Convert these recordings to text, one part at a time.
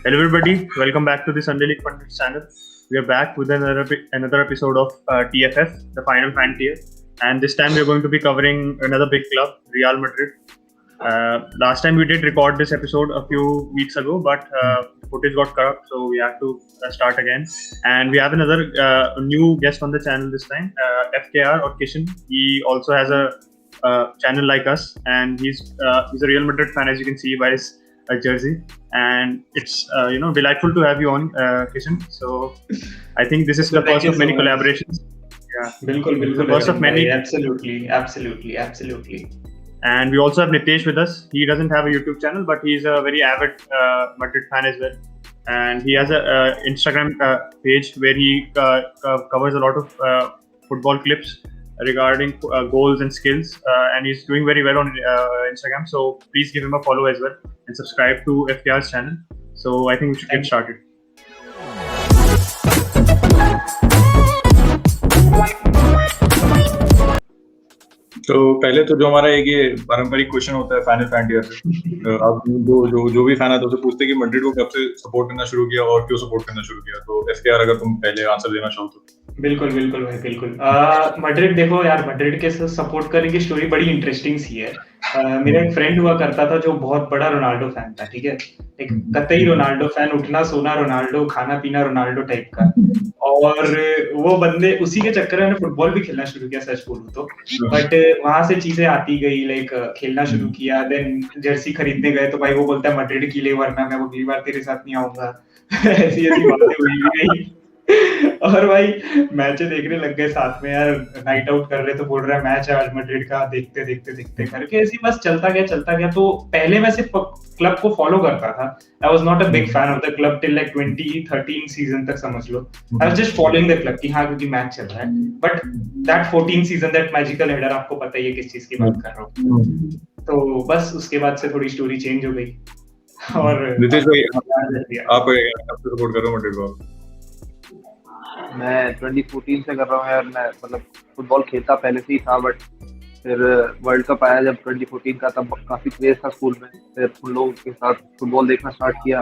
Hello, everybody. Welcome back to the Sunday League Pundits channel. We are back with another episode of TFF, the final fan tier, and this time we are going to be covering another big club, Real Madrid. Last time we did record this episode a few weeks ago, but footage got corrupt, so we have to start again. And we have another new guest on the channel this time, FKR or Kishan. He also has a channel like us, and he's a Real Madrid fan, as you can see by his jersey. And it's delightful to have you on, Kishan. So I think this is the first of many collaborations. Yeah, बिल्कुल the first of many. Absolutely. And we also have Nitesh with us. He doesn't have a YouTube channel, but he's a very avid Madrid fan as well. And he has a Instagram page where he covers a lot of football clips regarding goals and skills. And he's doing very well on Instagram. So please give him a follow as well and subscribe to FKR's channel. So I think we should get started. तो पहले तो जो हमारा एक ये पारंपरिक question होता है फाइनल फैंटियर से, आप जो भी फैन है तो उसे पूछते हैं कि मैड्रिड को कब से सपोर्ट करना शुरू किया और क्यों सपोर्ट करना शुरू किया। तो एफकेआर अगर तुम पहले आंसर देना चाहो तो। बिल्कुल मैड्रिड देखो यार, मैड्रिड के सपोर्ट करने की स्टोरी बड़ी इंटरेस्टिंग सी है। मेरा एक फ्रेंड हुआ करता था जो बहुत बड़ा रोनाल्डो फैन था, ठीक है, एक कतई रोनाल्डो फैन, उठना सोना रोनाल्डो, खाना पीना रोनाल्डो टाइप का। और वो बंदे उसी के चक्कर में फुटबॉल भी खेलना शुरू किया, सच बोलूं तो। बट वहां से चीजें आती गई, लाइक खेलना शुरू किया, देन जर्सी खरीदने गए तो भाई वो बोलता है मैड्रिड की ले, वरना मैं अगली बार तेरे साथ नहीं आऊंगा। ऐसी बातें हुई गई। और भाई मैचें देखने लग गए साथ में यार, नाइट आउट कर रहे तो बोल रहा है मैच है आज मैड्रिड का, देखते करके ऐसे बस चलता गया। तो पहले मैं सिर्फ क्लब को फॉलो करता था। I was not a big fan of the club till like 2013 season तक, समझ लो। I was just following the club कि हाँ क्योंकि मैच चल रहा है। But that 14 season, that magical header, आपको पता ही है किस चीज की बात कर रहा हूँ। तो बस उसके बाद से थोड़ी स्टोरी चेंज हो गई। और नितेश भाई आप सपोर्ट करो मैड्रिड को? मैं 2014 से कर रहा हूँ यार। मैं मतलब फुटबॉल खेलता पहले से ही था, बट फिर वर्ल्ड कप आया जब 2014 का, तब काफी क्रेज था स्कूल में। फिर उन लोगों के साथ फुटबॉल देखना स्टार्ट किया।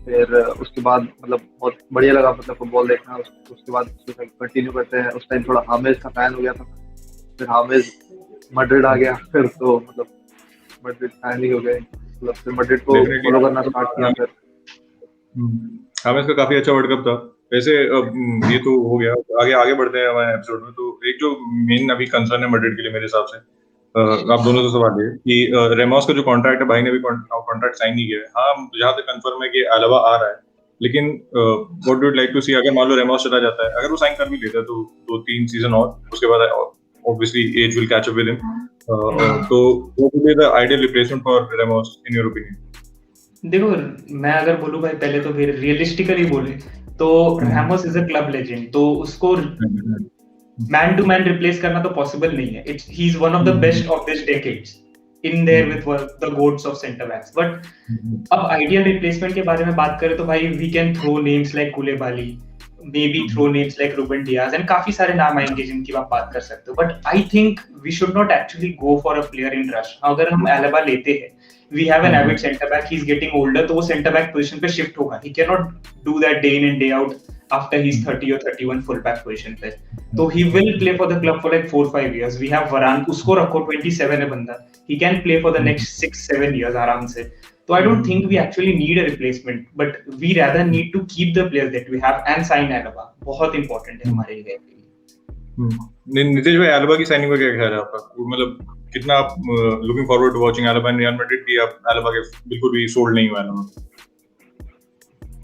फिर उसके बाद मतलब बहुत बढ़िया लगा मतलब फुटबॉल देखना। उसके बाद कंटिन्यू करते हैं। उस टाइम थोड़ा हामेज का फैन हो गया था, फिर हामेज मैड्रिड आ गया, फिर तो मतलब मैड्रिड फैन ही हो गए। मतलब फिर मैड्रिड को फॉलो करना स्टार्ट किया। फिर हामेज का काफी अच्छा वर्ल्ड कप था वैसे। ये तो हो गया, आगे बढ़ते हैं हमारे एपिसोड में। तो एक जो मेन अभी कंसर्न है मैड्रिड के लिए मेरे हिसाब से, आप दोनों से सवाल है कि रेमोस का जो कॉन्ट्रैक्ट है, भाई ने भी कॉन्ट्रैक्ट साइन नहीं किया है। हाँ, जहाँ तक कंफर्म है कि अलावा आ रहा है, लेकिन what do you like to see, अगर मान लो रेमोस चला जाता है, अगर वो साइन कर भी लेता है तो 2-3 सीजन और उसके बाद obviously age will catch up with him. तो what would be the ideal replacement for Ramos in your opinion? देखो, मैं अगर बोलूं भाई, पहले तो फिर रियलिस्टिकली बोले तो Ramos is a club legend, तो उसको मैन टू मैन रिप्लेस करना तो पॉसिबल नहीं है। He is one of the best of this decades in there with the goats of centre backs. But अब आइडियल रिप्लेसमेंट के बारे में बात करें तो भाई we can throw names like Koulibaly, maybe throw names like Ruben Dias, and काफी सारे नाम आएंगे जिनकी आप बात कर सकते हो। But I think we should not actually go for a player in rush. अगर हम Alaba लेते हैं, we have an avid centre back, he's getting older, तो वो centre back position पे shift होगा। He cannot do that day in and day out after he's 30 or 31 full back position पे। तो he will play for the club for like 4-5 years. We have Varane, उसको रखो, 27 है बंदा, he can play for the next 6-7 years आराम से। So I don't think we actually need a replacement, but we rather need to keep the players that we have and sign Alaba. बहुत important है हमारे लिए। नितेश भाई, Alaba की signing का क्या ख्याल है आपका? मतलब कितना आप looking forward to watching Alaba in real Madrid, की आप Alaba के बिल्कुल भी सोल्ड नहीं हुआ Alaba?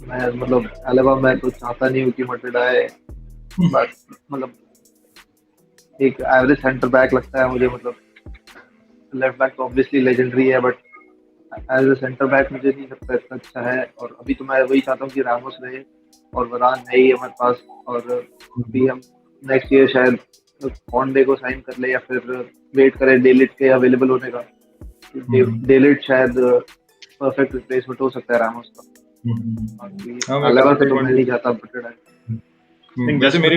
मैं मतलब Alaba मैं तो चाहता नहीं हूँ कि मैड्रिड आए। बस मतलब एक एवरेज सेंटर बैक लगता है मुझे। मतलब लेफ्ट बैक तो ऑब्वियसली लेजेंडरी है, but as a centre back मुझे नहीं लगता इतना अच्छा है। और अभी तो मैं वही चाहता हूँ कि रामोस रहे, और वरान है ही हमारे पास। और अभी हम नेक्स्ट ईयर शायद कॉन्डे को साइन कर ले, या फिर वेट करें डेलिट के अवेलेबल होने का। डेलिट शायद परफेक्ट रिप्लेसमेंट हो सकता है रामोस का। अलग से तो मैं नहीं चाहता मैड्रिड आए। जैसे मेरे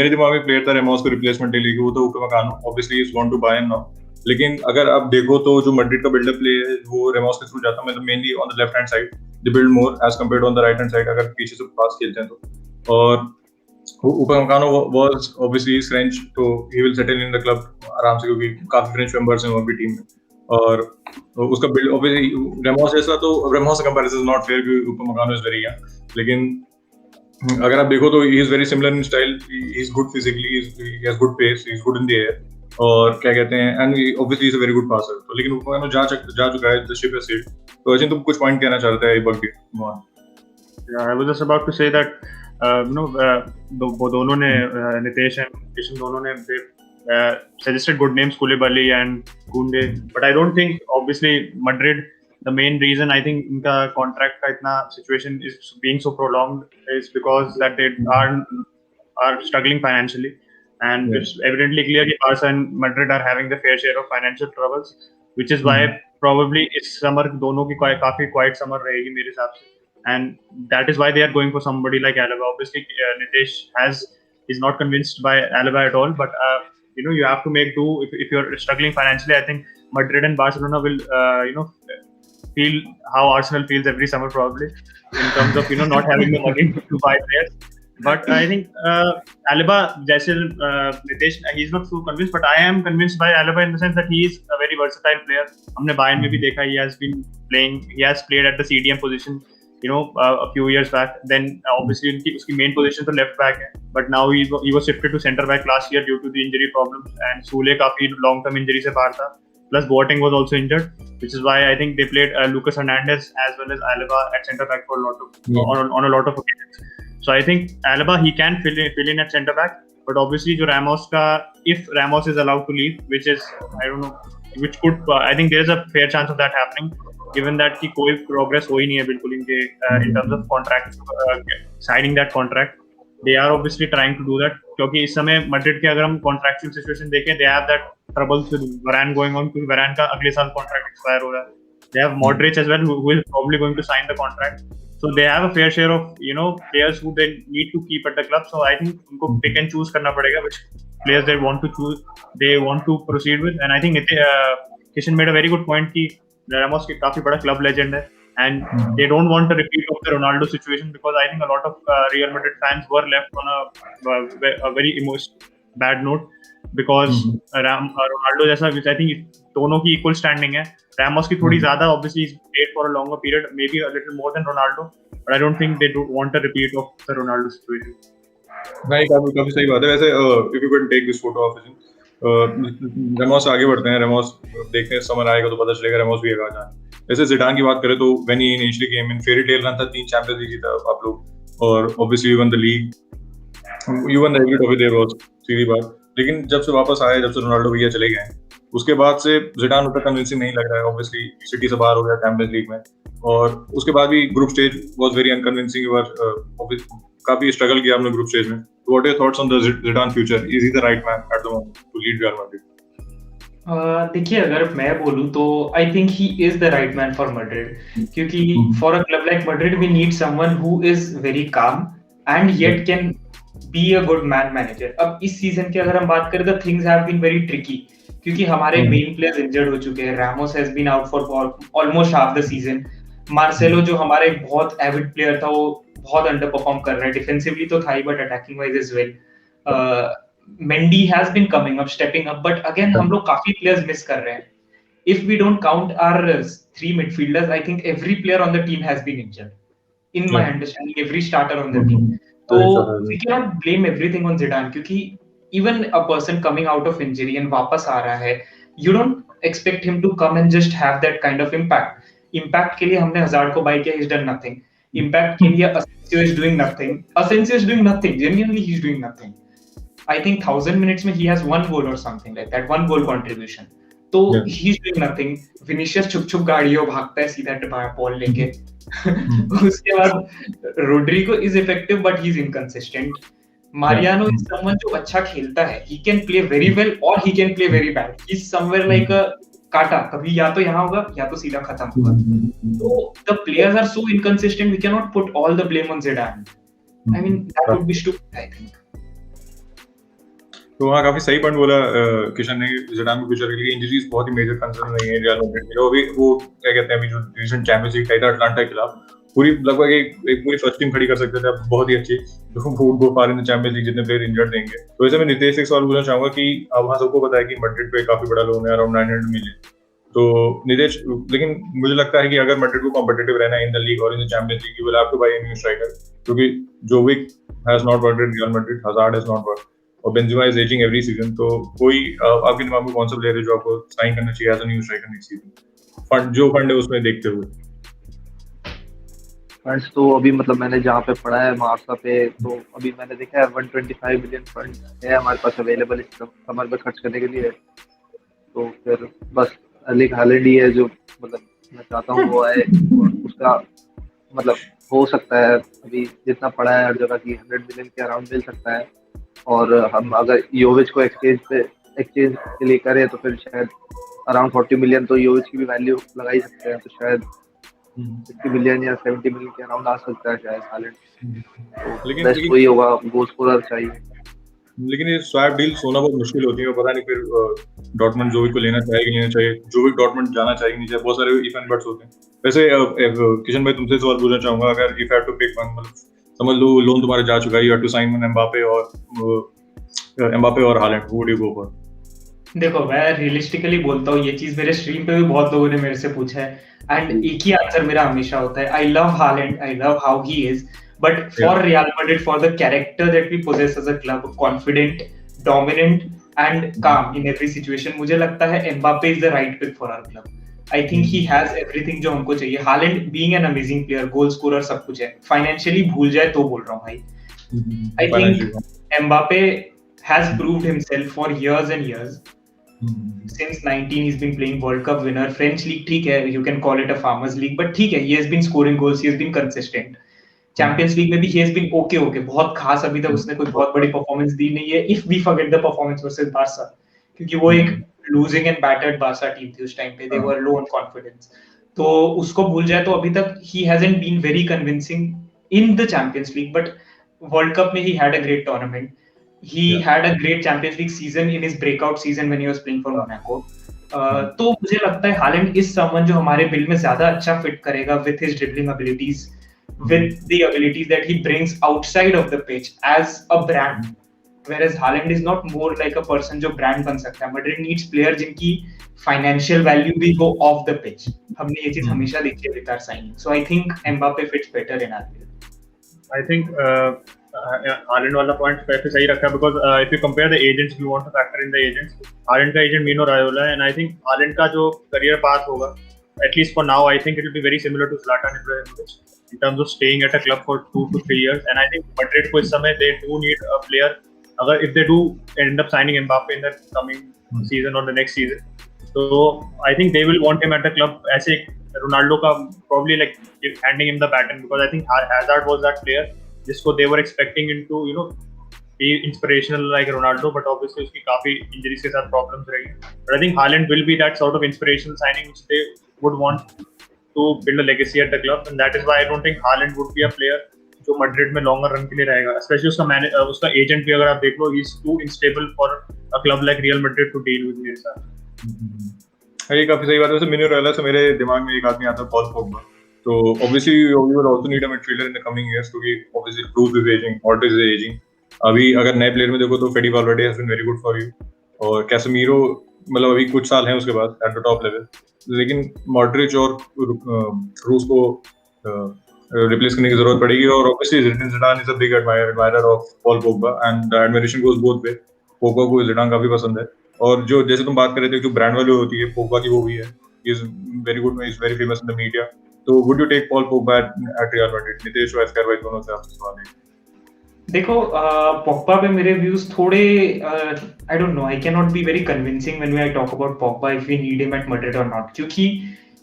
दिमाग में प्लेयर था रेमोस को रिप्लेसमेंट के लिए, वो तो Upamecano obviously is going to Bayern now. लेकिन अगर आप देखो तो जो मैड्रिड का बिल्डअप प्ले है वो रेमोस के थ्रू जाता है, मतलब mainly on the left hand side they build more as compared on the right hand side अगर पीछे से पास खेलते हैं तो। और Upamecano was obviously French, तो he will settle in the club आराम से, क्योंकि काफी फ्रेंच मेंबर्स हैं वहाँ भी टीम में। और उसका बिल्ड ऑब्वियसली रेमोस जैसा, तो रेमोस से कंपैरिजन नॉट फेयर क्योंकि Upamecano इज वेरी यंग, लेकिन अगर आप देखो तो he is very similar in style, he is good physically, he has good pace, he is good in the air, और क्या कहते हैं, and obviously is a very good passer. तो लेकिन Upamecano जा चुका है, द शिप हैज सेल्ड। तो अजय तुम कुछ पॉइंट कहना चाहते हैं बग्गी? Yeah, I was just about to say that वो दोनों ने नितेश एंड किशन दोनों ने suggested good names, Koulibaly and Koundé, but I don't think obviously Madrid, the main reason I think इनका contract का इतना situation is being so prolonged is because that they are struggling financially, and it's evidently clear that Barca and Madrid are having the fair share of financial troubles, which is why probably इस summer दोनों की काफी quiet summer रहेगी मेरे हिसाब से, and that is why they are going for somebody like Alaba. Obviously Nitesh is not convinced by Alaba at all, but you have to make do. If you're struggling financially, I think Madrid and Barcelona will feel how Arsenal feels every summer probably, in terms of not having the money to buy players. But I think Alaba, jaise Nitesh, he's not so convinced, but I am convinced by Alaba in the sense that he is a very versatile player. हमने Bayern में भी देखा, he has played at the CDM position a few years back. Then obviously उसकी main position तो left back है, but now he was shifted to center back last year due to the injury problems, and Sule काफी long term injury से बाहर था, plus Boateng was also injured, which is why I think they played Lucas Hernandez as well as Alaba at center back for on a lot of occasions. So I think Alaba, he can fill in at center back, but obviously जो Ramos का, if Ramos is allowed to leave, which is I don't know, which could I think there is a fair chance of that happening, given that कि कोई progress हो ही नहीं है बिल्कुल इनके in terms of contract, signing that contract. They are obviously trying to do that, क्योंकि इस समय Madrid के अगर हम contractual situation देखें, they have that troubles with Varane going on, क्योंकि Varane का अगले साल contract expire हो रहा है. They have Modric as well, who is probably going to sign the contract. So they have a fair share of players who they need to keep at the club. So I think उनको pick and choose करना पड़ेगा which players they want to proceed with. And I think Kishan made a very good point कि Ramos के काफी बड़ा club legend है, and they don't want a repeat of the Ronaldo situation, because I think a lot of Real Madrid fans were left on a very bad note, because Ronaldo जैसा, which I think दोनों की equal standing है. Ramos की थोड़ी ज़्यादा, obviously he's played for a longer period, maybe a little more than Ronaldo, but I don't think they want a repeat of the Ronaldo situation. नहीं, काफी सही बात है वैसे। if you can take this photo of him, Ramos आगे बढ़ते हैं। Ramos देखते हैं, समर आएगा तो पता चलेगा रेमोस भी आगे जाना। वैसे ज़िडान की बात करें तो when he initially came in, fairy tale run था, 3 चैंपियंस लीग जीता आप लोग, और obviously you won the league, you won the every trophy there was, सीधी बात। लेकिन जब से वापस आए, जब से रोनाल्डो भैया चले गए, उसके बाद से ज़िडान उतना कन्विंसिंग नहीं लग रहा है। ऑब्वियसली सिटी से बाहर हो गया चैंपियंस लीग में, और उसके बाद भी group stage was very unconvincing. You are काफी स्ट्रगल किया हमने ग्रुप स्टेज में। What are your thoughts on the Zidane future? Is he the right man at the moment to lead Real Madrid? देखिए, अगर मैं बोलूं तो I think he is the right man for Madrid, क्योंकि for a club like Madrid we need someone who is very calm and yet can be a good man manager. अब इस season की अगर हम बात करें, the things have been very tricky, क्योंकि हमारे मेन प्लेयर्स इंजर्ड हो चुके हैं। Ramos has been out for almost half the season. Marcelo जो हमारा एक बहुत एविड प्लेयर था, वो बहुत अंडर परफॉर्म कर रहा है। डिफेंसिवली तो था ही, but attacking wise as well. Mendy has been coming up, stepping up, but again हम लोग काफी players miss कर रहे हैं. If we don't count our 3 midfielders, I think every player on the team has been injured. In my understanding, every starter on the team. So we cannot blame everything on Zidane, क्योंकि even a person coming out of injury and वापस आ रहा है, you don't expect him to come and just have that kind of impact. Impact के लिए हमने Hazard को buy किया, he's done nothing. Impact के लिए Asensio is doing nothing. Asensio is doing nothing. Genuinely, he's doing nothing. I think 1000 minutes में he has 1 goal or something like that, 1 goal contribution. तो he's doing nothing. Vinicius छुप गाड़ियों भागता है सीधा ball लेके। उसके बाद Rodrigo is effective but he's inconsistent. Mariano is someone जो अच्छा खेलता है. He can play very well or he can play very bad. He's somewhere like a काटा, कभी या तो यहाँ होगा या तो सीधा खत्म होगा। तो the players are so inconsistent, we cannot put all the blame on Zidane. I mean that would be stupid, I think. तो हाँ काफी सही पॉइंट बोला किशन ने। ज़िडान के फ्यूचर के लिए इंजरीज बहुत ही मेजर कंसर्न नहीं है रियल मैड्रिड के। अभी वो क्या कहते हैं, अभी जो रीसेंट चैंपियंस लीग था अटलांटा के खिलाफ, पूरी लगभग एक पूरी फर्स्ट टीम खड़ी कर सकते थे बहुत ही अच्छी, जो would go far in the Champions league जितने प्लेयर इंजर्ड देंगे। तो वैसे मैं नितेश से एक सवाल पूछना चाहूंगा कि अब हाँ सबको पता है कि मैड्रिड पे काफी बड़ा लोन है, अराउंड 900 मिलियन। तो नितेश, लेकिन मुझे लगता है कि अगर मैड्रिड को कॉम्पिटिटिव रहना है इन द लीग और in the Champions League, you will have to buy a new striker, क्योंकि Jovic has not worked in real Madrid, Hazard has not worked, और Benzema is ageing every season. तो कोई आपके दिमाग में कौन सा प्लेयर है जो आपको साइन करना चाहिए as a new striker next season, fund है उसमें देखते हुए? फंड्स तो अभी मतलब मैंने जहाँ पे पढ़ा है मार्सा पे, तो अभी मैंने देखा है 125 मिलियन फंड है हमारे पास अवेलेबल इस समर में खर्च करने के लिए। तो फिर बस अर्लिंग हालैंड ही है जो मतलब मैं चाहता हूँ वो आए, और उसका मतलब हो सकता है अभी जितना पड़ा है हर जगह की 100 मिलियन के अराउंड मिल सकता है। और हम अगर योविच को एक्सचेंज के लिए करें तो फिर शायद अराउंड 40 मिलियन तो योविच की भी वैल्यू लगा ही सकते हैं, तो शायद 50 मिलियन या 70 मिलियन के अराउंड आ सकता है शायद हालैंड। लेकिन बेस्ट वही होगा, गोल स्कोरर चाहिए। लेकिन ये स्वैप डील होना बहुत मुश्किल होती है, पता नहीं फिर डॉर्टमंड जोविक को लेना चाहिए कि नहीं चाहिए, जोविक डॉर्टमंड जाना चाहिए नहीं चाहिए, बहुत सारे इफ एंड बट्स होते हैं। वैसे किशन भाई तुमसे सवाल पूछना चाहूंगा, अगर if have to pick one, मतलब समझ लो लोन तुम्हारा जा चुका है, you have to sign Mbappe और Haaland, who would you go for? देखो मैं रियलिस्टिकली बोलता हूँ, ये चीज मेरे स्ट्रीम पे भी बहुत लोगों ने मेरे से पूछा है, एंड एक ही आंसर मेरा हमेशा होता है, I love Haaland, I love how he is, but for real Madrid, for the character that we possess as a club, confident, dominant and calm in every situation, मुझे लगता है Mbappe is the right pick for our club. I think he has everything जो हमको चाहिए। Haaland being an amazing player, goal scorer, सब कुछ है, financially भूल जाए तो बोल रहा हूँ भाई। I think Mbappe has proved himself for years and years. Since 19 he's been playing World Cup winner, French league ठीक है, you can call it a farmers league, but ठीक है, he has been scoring goals, he has been consistent. Champions League में भी he has been okay, बहुत खास अभी तक उसने कोई बहुत बड़ी performance दी नहीं है, if we forget the performance versus Barca, क्योंकि वो एक losing and battered Barca team थी उस टाइम पे, they were low on confidence, तो उसको भूल जाए तो अभी तक he hasn't been very convincing in the Champions League, but World Cup में he had a great tournament. He had a great Champions League season in his breakout season when he was playing for Monaco. तो मुझे लगता है Holland is someone जो हमारे bill में ज्यादा अच्छा फिट करेगा with his dribbling abilities, with the abilities that he brings outside of the pitch as a brand. Whereas Haaland is not more like a person जो brand बन सकता है. Madrid needs player जिनकी financial value भी go off the pitch. हमने ये चीज हमेशा देखी है with our signing. So I think Mbappe fits better in our bill. I think Haaland वाला point काफी सही रखा है, because if you compare the agents, we want to factor in the agents. Haaland का agent Mino Raiola है, and I think Haaland का जो career path होगा, at least for now, I think it will be very similar to Zlatan Ibrahimovic in terms of staying at a club for 2 to 3 years. And I think Madrid को इस समय they do need a player. अगर if they do end up signing Mbappe in the coming season or the next season, so I think they will want him at the club. ऐसे Ronaldo का probably like handing him the baton, because I think Hazard was that player जिसको they were expecting him to be inspirational like Ronaldo, but obviously उसकी काफी injuries के साथ problems रही. But I think Haaland will be that sort of inspirational signing which they would want to build a legacy at the club, and that is why I don't think Haaland would be a player जो Madrid में longer run के लिए रहेगा. Especially उसका agent भी अगर आप देख लो, he is too unstable for a club like Real Madrid to deal with मेरे साथ. ये काफी सही बात है। वैसे मिनो रायोला से मेरे दिमाग में एक आदमी आता है, पॉल पोग्बा। तो obviously you will also need a midfielder in the coming years, क्योंकि obviously Kroos is aging, Modric is aging. अभी अगर नए प्लेयर में देखो तो Fede Valverde has been very good for you, और Casemiro मतलब अभी कुछ साल हैं उसके बाद at the top level, लेकिन Modric और Kroos को replace करने की जरूरत पड़ेगी, और obviously Zidane is a big admirer of Paul Pogba, and the admiration goes both way. Pogba को Zidane काफी पसंद है, और जो जैसे तुम बात कर रहे थे जो ब्रांड वैल्यू होती है Pogba की, वो भी है, he is very good, he is very famous in the media. तो would you take Paul Pogba at Real Madrid? Nitesh और एस्कर भाई दोनों से आपसे सवाल है। देखो पोग्बा पे मेरे व्यूज थोड़े I don't know, I can not be very convincing when I talk about Pogba if we need him at Madrid और नॉट, क्योंकि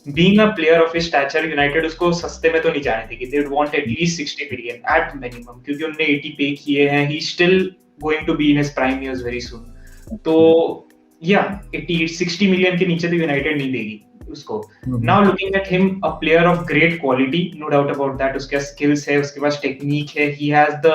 being a player of his stature United उसको सस्ते में तो नहीं जाने देगी. They would want at least 60 million at minimum, क्योंकि उन्होंने 80 पे किए हैं. He still going to be in his prime years very soon. तो या 60 मिलियन के नीचे तो यूनाइटेड नहीं देगी उसको. Now looking at him, a player of great quality, no doubt about that. उसके पास स्किल्स है, उसके पास टेक्निक है, he has the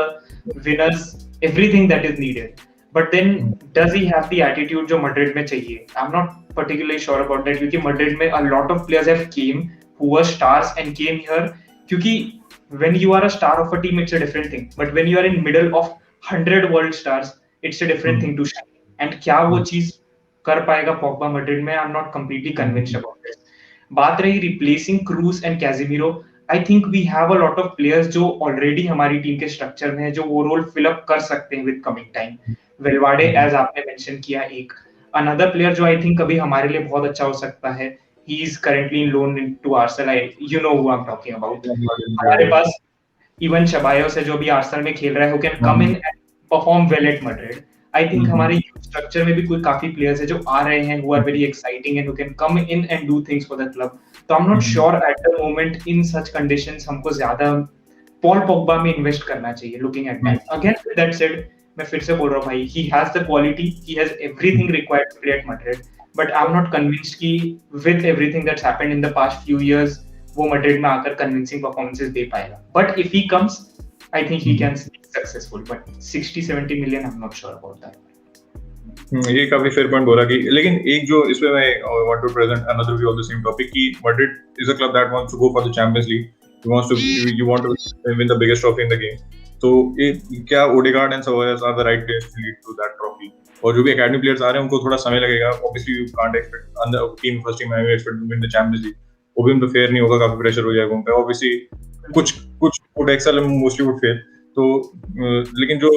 winners, everything that is needed. But then does he have the attitude जो मैड्रिड में चाहिए? I am not particularly sure about that क्योंकि मैड्रिड में a lot of players have came who were stars and came here क्योंकि when you are a star of a team it's a different thing but when you are in middle of 100 world stars it's a different thing to shine and क्या वो चीज कर पाएगा Pogba Madrid में? I am not completely convinced about this. बात रही replacing Kroos and Casemiro, I think we have a lot of players जो already हमारी टीम के स्ट्रक्चर में है जो वो रोल फिल अप कर सकते हैं विद कमिंग टाइम. वेलवाडे एज आपने मेंशन किया एक अनदर प्लेयर जो आई थिंक अभी हमारे लिए बहुत अच्छा हो सकता है. He is currently in loan to Arsenal. You know who I am talking about. हमारे पास इवन शबायोस है जो भी आर्सेनल में खेल रहा है, who can come in and perform well at Madrid. I think हमारे स्ट्रक्चर में भी कोई काफी प्लेयर्स है जो आ रहे हैं who are very exciting and who can come in and do things for the club. तो I am not sure at the moment in such conditions हमको ज्यादा पॉल पोग्बा में इन्वेस्ट करना चाहिए. Looking at that again with that said मैं फिर से बोल रहा हूँ भाई, he has the quality, he has everything required to play at Madrid, but I'm not convinced कि with everything that's happened in the past few years वो Madrid में आकर convincing performances दे पाएगा. But if he comes, I think he can be successful. But 60-70 million, I'm not sure about that. ये काफी fair point बोला कि लेकिन एक जो इसमें मैं want to present another view of the same topic कि Madrid is a club that wants to go for the Champions League. You want to win the biggest trophy in the game. तो क्या Odegaard and Ceballos are the right players to lead to that trophy? और जो भी academy players आ रहे हैं उनको थोड़ा समय लगेगा. Obviously you can't expect on the team first team I expect to win the Champions League. वो भी उन पे फेयर नहीं होगा, काफी प्रेशर हो जाएगा उन पे. ऑब्वियसली कुछ would excel and mostly would fail. तो लेकिन जो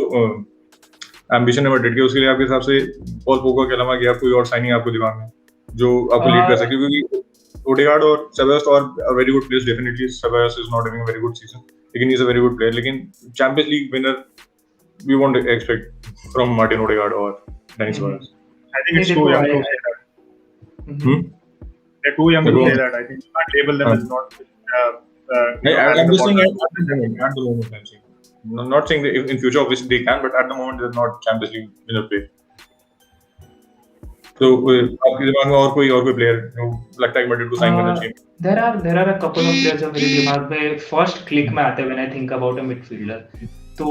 एम्बिशन है मैड्रिड के उसके लिए आपके हिसाब से पॉल पोग्बा के अलावा क्या कोई और साइनिंग आपको दिमाग में जो आपको लीड कर सके? क्योंकि ओडेगार्ड और Ceballos are very good players. Definitely Ceballos is not having a very good season लेकिन he is a very good player. लेकिन Champions League winner we won't expect from Martin Odegaard or Denis Suarez. I think it's too young to say that. They're too young to say that. I think you can't label them as not. I'm just saying at the moment. I'm saying. I'm not saying that in future obviously they can, but at the moment they're not Champions League winner play. तो आपके दिमाग में और कोई player जो लगता है Madrid को साइन करना चाहिए? There are a couple of players जो मेरे दिमाग में फर्स्ट क्लिक में आते हैं when I think about a midfielder. तो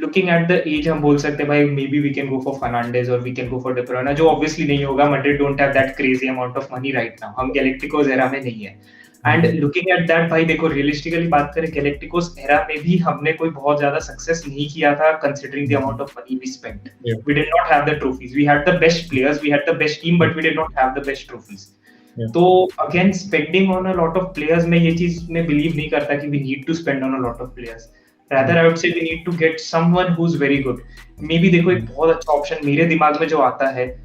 looking at the age हम बोल सकते हैं भाई maybe we can go for Fernandes or we can go for De Bruyne जो obviously नहीं होगा. Madrid don't have that crazy amount of money right now. हम Galacticos era में नहीं है. एंड लुकिंग एट दैट भाई देखो रियलिस्टिकली बात करें गैलेक्टिकोस एरा में भी हमने कोई बहुत ज्यादा सक्सेस नहीं किया था considering the amount of money we spent. We did not have the trophies. We had the best players, we had the best team but we did not have the best trophies. तो again spending on a lot of players में ये चीज मैं believe नहीं करता कि we need to spend on a lot of players. Rather I would say we need to get someone who is very good. May be देखो एक बहुत अच्छा ऑप्शन मेरे दिमाग में जो आता है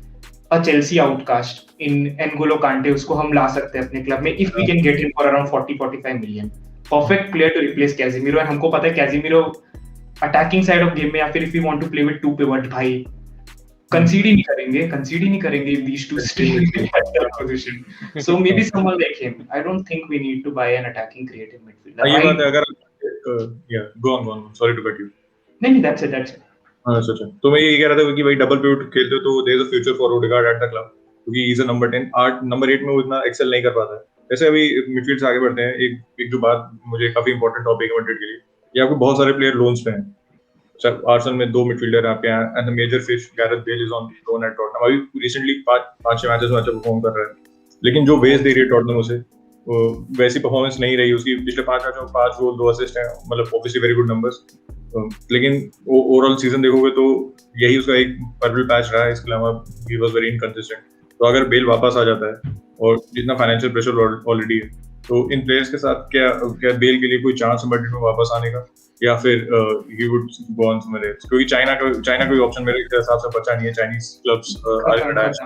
a Chelsea outcast in N'Golo Kante, उसको हम ला सकते हैं अपने क्लब में if we can get him for around 40-45 million. Perfect player to replace Casemiro. and हमको पता है Casemiro attacking side of game में या फिर if we want to play with two pivot भाई concede ही नहीं करेंगे if these two stay in that position. So maybe someone like him. I don't think we need to buy an attacking creative midfielder. ये बात है अगर yeah go on sorry to cut you. नहीं that's it. अच्छा तो मैं ये कह रहा था कि भाई डबल पिवट खेलते हो तो there is a future for Odegaard at the club क्योंकि he is a number 10. Number 8 में वो इतना एक्सेल नहीं कर पाता है. वैसे अभी मिडफील्ड से आगे बढ़ते हैं. एक जो बात मुझे काफी इंपॉर्टेंट टॉपिक है मैड्रिड के लिए, ये आपको बहुत सारे प्लेयर लोन्स पे हैं. सर आर्सेनल में 2 मिडफील्डर आपके हैं and the major fish Gareth Bale is on loan at Tottenham. अभी रिसेंटली 5-6 मैचेस में अच्छा परफॉर्म कर रहा है लेकिन जो वेज दे रही है टॉटनहम उसे वैसी परफॉर्मेंस नहीं रही उसकी. पिछले 5 मैचों में 5 गोल 2 असिस्ट हैं, मतलब ऑब्वियसली वेरी गुड नंबर्स. लेकिन ओवरऑल सीजन देखोगे तो यही उसका एक पर्पल पैच रहा है. इसके अलावा ही वाज वेरी इनकंसिस्टेंट. तो अगर बेल वापस आ जाता है और जितना फाइनेंशियल प्रेशर ऑलरेडी है तो इन प्लेयर्स के साथ क्या बेल के लिए कोई चांस है मैड्रिड में वापस आने का या फिर he would go on somewhere else? क्योंकि चाइना का कोई ऑप्शन मेरे हिसाब से बचा नहीं है. Chinese clubs are attached.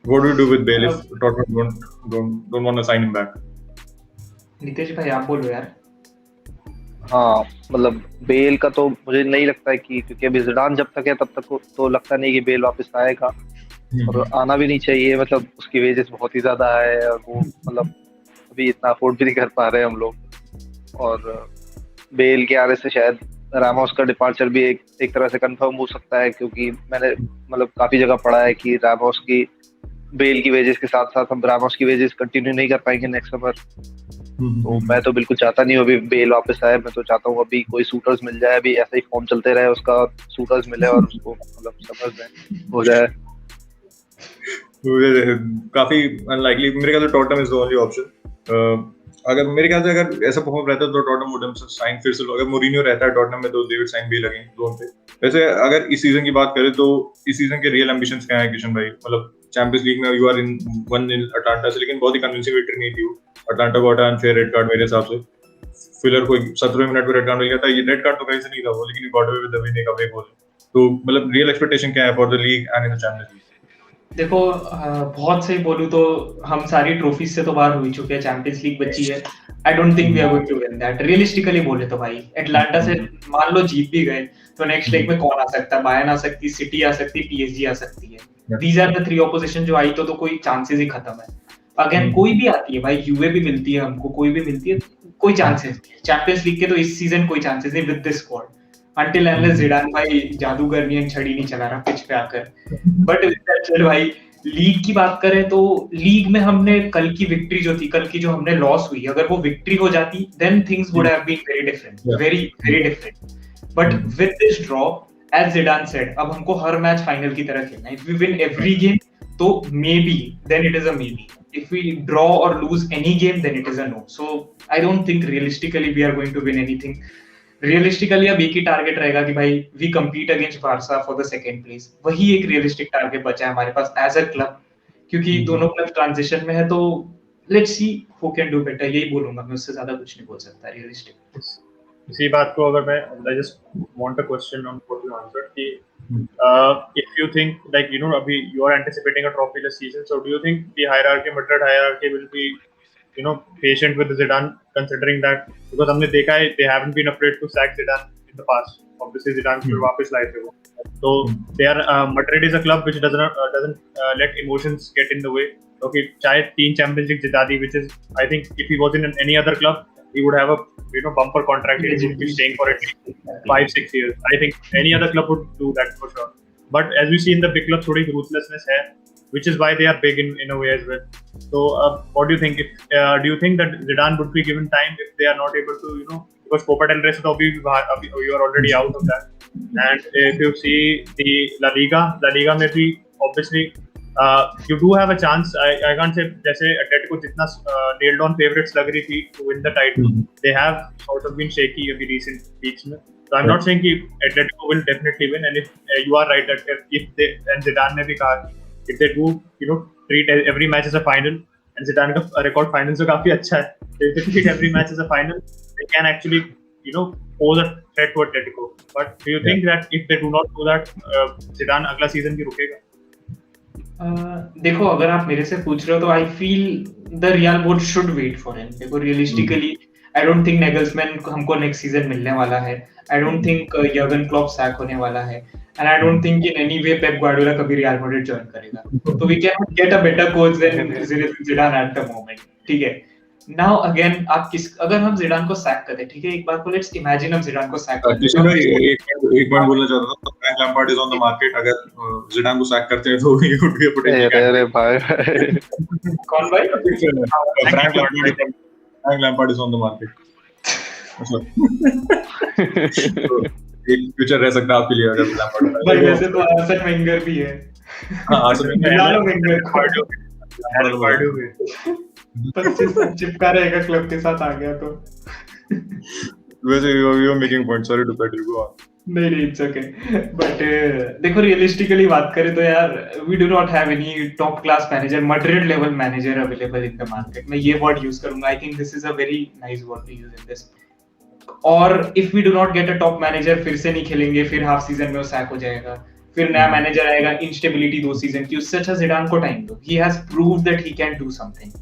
What do you do with Bale if Tottenham don't want to sign him back? Nitesh भाई आप बोलो यार. हाँ मतलब बेल का तो मुझे नहीं लगता है कि क्योंकि अभी ज़िडान जब तक है तब तक तो लगता नहीं कि बेल वापस आएगा और आना भी नहीं चाहिए. मतलब उसकी वेजेस बहुत ही ज्यादा है और वो मतलब अभी इतना अफोर्ड भी नहीं कर पा रहे हम लोग. और बेल के आने से शायद रामोस का डिपार्चर भी एक तरह से कंफर्म हो सकता है क्योंकि मैंने मतलब काफी जगह पढ़ा है कि रामोस की बेल की वेजेस के साथ साथ हम रामोस की वेजेस कंटिन्यू नहीं कर पाएंगे नेक्स्ट समर। तो मैं तो बिल्कुल चाहता नहीं हूँ अभी बेल वापस आए। मैं तो चाहता हूँ अभी कोई शूटर्स मिल जाए, अभी ऐसा ही फॉर्म चलते रहे उसका, शूटर्स मिले और उसको मतलब समझ में हो जाए। मुझे काफी अनलाइकली, मेरे ख्याल से Tottenham is the only option. अगर मेरे ख्याल से अगर ऐसा परफॉर्म रहता है तो टॉटनहम वुड साइन फिर से, अगर मोरिनियो रहता है टॉटनहम में तो they would sign Bale again loan पे। वैसे अगर इस सीजन की बात करें तो इस सीजन के रियल एम्बिशंस क्या हैं किशन भाई? मतलब चैंपियंस लीग में यू आर इन 1-0 अटलांटा से, लेकिन बहुत ही कन्विंसिंग विक्ट्री नहीं थी वो। अटलांटा को अटैन फेयर रेड कार्ड मेरे हिसाब से, फिलर को 17वें मिनट में रेड कार्ड मिल गया था। ये रेड कार्ड तो कहीं से नहीं था वो, लेकिन got away with the win, एक अवे गोल। तो मतलब रियल एक्सपेक्टेशन क्या है for the league and in the Champions league? देखो बहुत सही बोलूं तो हम सारी ट्रॉफीज से तो बाहर हो ही चुके हैं, चैंपियंस लीग बची है। I don't think we are going to win that. Realistically बोले तो भाई एटलांटा से मान लो जीत भी गए तो नेक्स्ट लेग में कौन आ सकता है? बायर्न आ सकती, सिटी आ सकती, पीएसजी आ सकती है। These are the three opposition जो आई तो कोई चांसेस ही खत्म है। अगेन कोई भी आती है भाई, यूवे भी मिलती है हमको, कोई भी मिलती है, कोई चांसेस नहीं। चैंपियंस लीग के तो इस सीजन कोई चांसेस नहीं with this squad, until unless Zidane भाई जादूगर नहीं छड़ी नहीं चला रहा पिच पे आकर। बट विद दैट सेड भाई, लीग की बात करें तो लीग में हमने कल की विक्ट्री जो थी, कल की जो हमने लॉस हुई, अगर वो विक्ट्री हो जाती then things would have been very different, very very different. But with this draw, as Zidane said, अब हमको हर मैच फाइनल की तरह खेलना है। If we win every game तो maybe, then it is a maybe. If we draw और lose any game then it is a no. So I don't think realistically we are going to win anything. Realistically अब एक ही target रहेगा कि भाई we compete against Barca for the second place. वही एक realistic target बचा है हमारे पास एज अ क्लब, क्योंकि दोनों क्लब ट्रांजिशन में है। तो let's see who can do better, यही बोलूंगा मैं, उससे ज्यादा कुछ नहीं बोल सकता रियलिस्टिक। इसी बात को अगर मैं, I just want a question on what you answered कि if you think, like, अभी you are anticipating a trophy this season, so do you think the hierarchy, Madrid hierarchy will be patient with Zidane, considering that, because हमने देखा है they haven't been afraid to sack Zidane in the past. Obviously Zidane फिर वापस लाए थे वो, so they are Madrid is a club which doesn't let emotions get in the way. Okay, चाहे 3 Champions League जिता दी, which is, I think if he was in any other club he would have a bumper contract, he would be staying for at least 5-6 years. I think any other club would do that for sure. But as we see in the big clubs, थोड़ी ruthlessness है, which is why they are big in a way as well. So what do you think? Do you think that Zidane would be given time if they are not able to, because Copa del Rey तो अभी you are already out of that. And if you see the La Liga में भी obviously you do have a chance. I can't say जैसे Atletico जितना nailed on favorites लग रही थी to win the title, they have sort of been shaky अभी recent weeks में. So I'm not saying कि Atletico will definitely win, and if you are right that if they, and Zidane ने भी कहा, if they do treat every match as a final, and Zidane का record final से काफी अच्छा है, if they treat every match as a final, they can actually pose a threat to Atletico. But do you think that if they do not do that, Zidane अगला season भी रुकेगा? देखो अगर आप मेरे से पूछ रहे हो तो I feel the Real board should wait for him. देखो realistically I don't think Nagelsmann हमको नेक्स्ट सीजन मिलने वाला है। I don't think Jurgen Klopp sack होने वाला है, and I don't think in any way Pep Guardiola कभी Real Madrid join करेगा। तो we can get a better coach than Zidane at the moment, ठीक है। नाउ अगेन आप अगर हम जिडान को सैक करते, ठीक है, एक बार को लेट्स इमेजिन हम जिडान को सैक करते हैं। एक बार बोलना चाहता था, Frank Lampard is on the market. अगर जिडान को सैक करते हैं तो he would be a potential. अरे भाई कौन भाई? Frank Lampard is on the market. एक फ्यूचर रह सकता है आपके लिए अगर लैम्पार्ड। भाई वैसे तो आर्सेन वेंगर भी है। हां आर्सेन वेंगर 25 चिपका रहेगा क्लब के साथ आ गया तो। वैसे you are making point, sorry to cut you, go on. नहीं इट्स ओके। बट देखो रियलिस्टिकली बात करें तो यार we do not have any top class manager, Madrid level manager available in the market. मैं ये वर्ड यूज करूंगा, I think this is a very nice word to use in this. और if we do not get a top manager, फिर से नहीं खेलेंगे, फिर half season में वो सैक हो जाएगा, फिर नया मैनेजर आएगा, इंस्टेबिलिटी 2 सीजन की। उससे अच्छा जिडान को टाइम दो, he has proved that he can do something.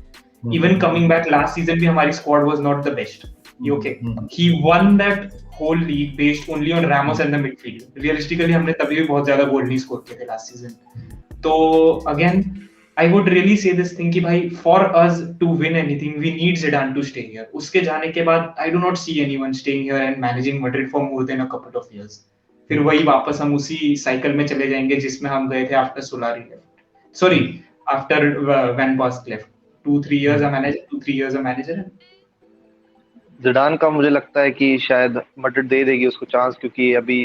Even coming back last season भी हमारी squad was not the best. Okay, he won that whole league based only on Ramos and the midfield. Realistically हमने तभी भी बहुत ज्यादा गोल नहीं score किए थे last season. तो again I would really say this thing कि भाई for us to win anything we need Zidane to stay here. उसके जाने के बाद I do not see anyone staying here and managing Madrid for more than a couple of years. फिर वही वापस हम उसी साइकिल में चले जाएंगे जिसमें हम गए थे after Solari left. Sorry, after Van Bosk left? 2-3 years a manager, 2-3 years a manager. Zidane का मुझे लगता है कि शायद मैड्रिड दे देगी उसको चांस, क्योंकि अभी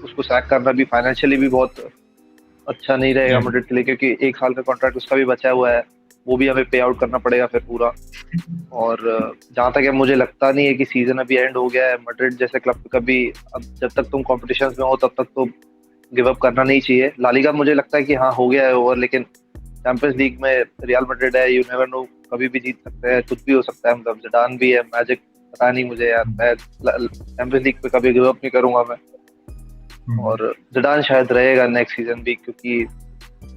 उसको सैक करना भी फाइनेंशियली भी बहुत अच्छा नहीं रहेगा मैड्रिड के लिए, क्योंकि 1 साल का कॉन्ट्रैक्ट उसका भी बचा हुआ है, वो भी हमें पे आउट करना पड़ेगा फिर पूरा। और जहाँ तक है मुझे लगता नहीं है कि सीजन अभी एंड हो गया है। मैड्रिड जैसे क्लब कभी, अब जब तक तुम कॉम्पिटिशन्स में हो तब तक तो गिव अप करना नहीं चाहिए। ला लीगा मुझे लगता है कि हाँ हो गया है ओवर, लेकिन चैंपियंस लीग में रियल मैड्रिड है, यू नेवर नो, कभी भी जीत सकते हैं, कुछ भी हो सकता है। मतलब जिडान भी है, मैजिक पता नहीं मुझे यार, मैं चैंपियंस लीग पे कभी गिव अप नहीं करूंगा मैं। और जिडान शायद रहेगा नेक्स्ट सीजन भी, क्योंकि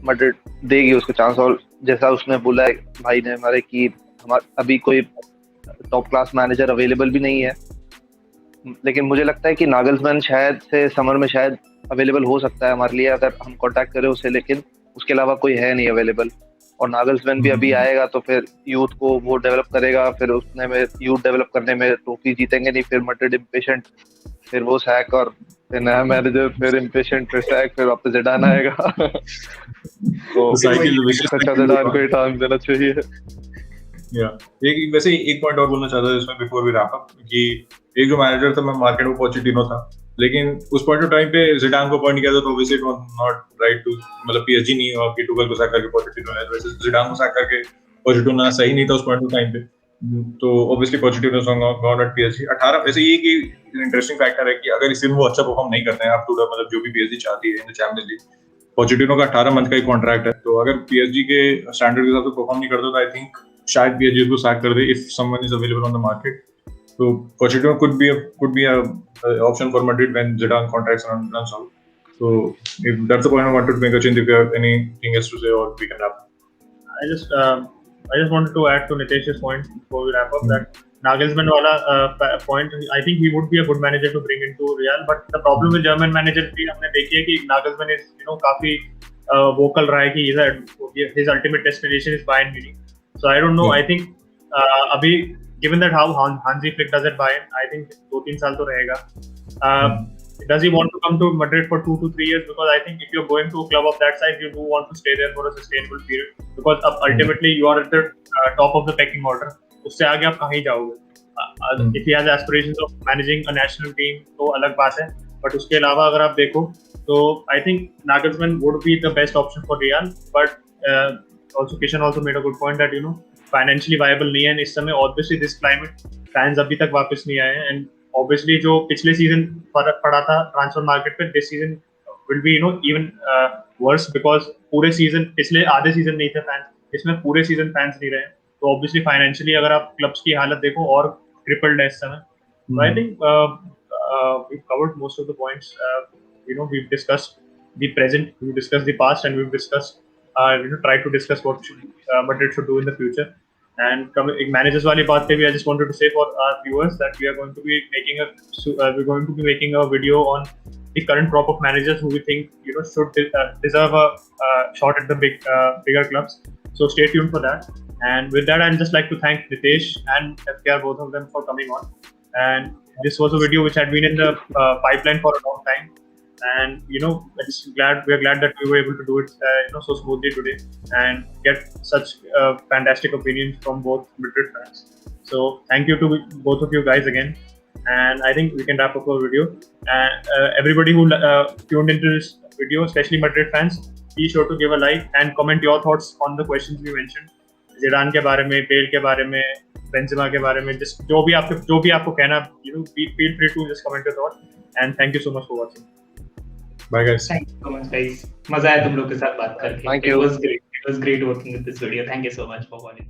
मैड्रिड देगी उसको चांस। और जैसा उसने बोला है भाई ने हमारे कि अभी कोई टॉप क्लास मैनेजर अवेलेबल भी नहीं है, लेकिन मुझे लगता है कि नागल्समैन शायद से समर में शायद अवेलेबल हो सकता है हमारे लिए, अगर हम कांटेक्ट करें उसे, लेकिन उसके अलावा कोई है नहीं अवेलेबल। और नागल्समैन भी अभी आएगा तो फिर यूथ को वो डेवलप करेगा, फिर उसने में यूथ डेवलप करने में ट्रॉफी जीतेंगे नहीं, फिर मैड्रिड इम्पेशेंट, फिर वो सैक, और फिर नया मैनेजर, फिर इम्पेशेंट, फिर सैक, फिर वापस जिडान आएगा। तो जिडान को ही टाइम देना चाहिए। वैसे एक पॉइंट और बोलना चाहता था इसमें बिफोर वी रैप अप, कि एक जो मैनेजर था, मैं मार्केट में पोचेटिनो था, लेकिन उस पॉइंट ऑफ टाइम पे जिडान को अपॉइंट किया था, तो obviously it was not right to, मतलब पीएसजी नहीं हुआ कि टुगल को सैक करके पोचेटिनो है, वैसे जिडान को सैक करके पोचेटिनो सही नहीं था उस पॉइंट ऑफ टाइम पे, तो obviously Pochettino gone eight PSG 18। वैसे ये कि इंटरेस्टिंग फैक्टर है कि अगर इस सीजन वो अच्छा परफॉर्म नहीं करते हैं, आप टू मतलब जो भी पीएसजी चाहती है इन द चैंपियंस लीग, पोचेटिनो का 18 मंथ का ही कॉन्ट्रैक्ट है, तो अगर पीएसजी के स्टैंडर्ड के हिसाब से परफॉर्म नहीं करते तो आई थिंक शायद पीएसजी उसको सैक कर they if someone is available on the market. So Pochettino could be a option for Madrid when Zidane contracts runs out. So if that's the point I wanted to make a change. If you have anything else to say, or we can wrap. I just wanted to add to Nitesh's point before we wrap up that Nagelsmann wala point. I think he would be a good manager to bring into Real, but the problem with German managers भी हमने देखी है कि Nagelsmann is काफी vocal रहा है कि his ultimate destination is Bayern Munich. So I don't know. I think अभी given that how Hansi Flick does it Bayern, I think 2-3 साल तो रहेगा. Does he want to come to Madrid for 2 to 3 years? Because I think if you're going to a club of that size, you do want to stay there for a sustainable period. Because ultimately you are at the top of the pecking order. उससे आगे आप कहीं जाओगे? If he has aspirations of managing a national team, तो अलग बात है. But उसके अलावा अगर आप देखो, तो I think Nagelsmann would be the best option for Real. But also Kishan also made a good point that financially viable नहीं है इस समय. ऑब्वियसली दिस क्लाइमेट फैंस अभी तक वापस नहीं आए हैं, एंड ऑब्वियसली जो पिछले सीजन फर्क पड़ा था ट्रांसफर मार्केट पे, this season will be even worse, because पूरे सीजन, पिछले आधे सीजन नहीं थे फैंस, इसमें पूरे सीजन फैंस नहीं रहे, तो ऑब्वियसली फाइनेंशियली अगर आप क्लब्स की हालत देखो और क्रिपल्ड है इस समय. I think we covered most of the points. we've discussed the present, we've discussed the past, and we've discussed try to discuss what Madrid should do in the future. And coming managers wali baat pe bhi, I just wanted to say for our viewers that we are going to be making a video on the current crop of managers who we think should deserve a shot at the bigger clubs. So stay tuned for that. And with that, I'd just like to thank Nitesh and FKR, both of them, for coming on. And this was a video which had been in the pipeline for a long time. And we are glad that we were able to do it so smoothly today and get such fantastic opinions from both Madrid fans. So thank you to both of you guys again, and I think we can wrap up our video. And everybody who tuned into this video, especially Madrid fans, be sure to give a like and comment your thoughts on the questions we mentioned. Zidane के बारे में, Bale के बारे में, Benzema के बारे में, just जो भी आपको कहना, feel free to just comment your thoughts. And thank you so much for watching. Bye guys. Thank you so much guys. मजा आया तुम लोग के साथ बात करके. Thank you. It was great working with this video. Thank you so much for watching.